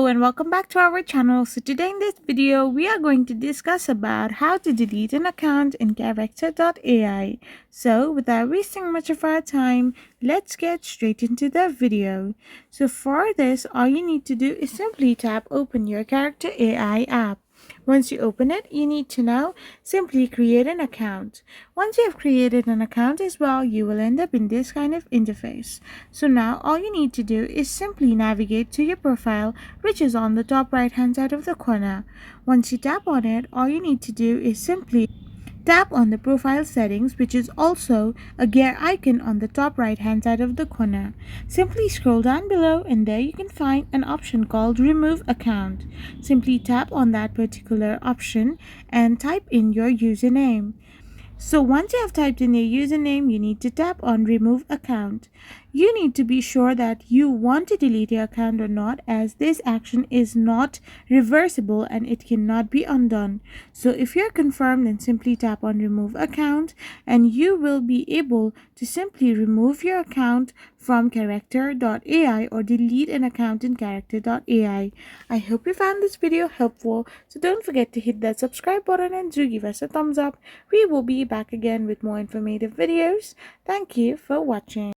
and welcome back to our channel. So today in this video we are going to discuss about how to delete an account in Character.ai. So without wasting much of our time, let's get straight into the video. So for this, all you need to do is simply tap open your Character.ai app. Once you open it, you need to now simply create an account. Once you have created an account as well, you will end up in this kind of interface. So now all you need to do is simply navigate to your profile, which is on the top right hand side of the corner. Once you tap on it, all you need to do is simply tap on the profile settings, which is also a gear icon on the top right hand side of the corner. Simply scroll down below and there you can find an option called remove account. Simply tap on that particular option and type in your username. So once you have typed in your username, you need to tap on remove account. You need to be sure that you want to delete your account or not, as this action is not reversible and it cannot be undone. So if you're confirmed, then simply tap on remove account and you will be able to simply remove your account from Character.ai or delete an account in Character.ai. I hope you found this video helpful, so don't forget to hit that subscribe button and do give us a thumbs up. We will be back again with more informative videos. Thank you for watching.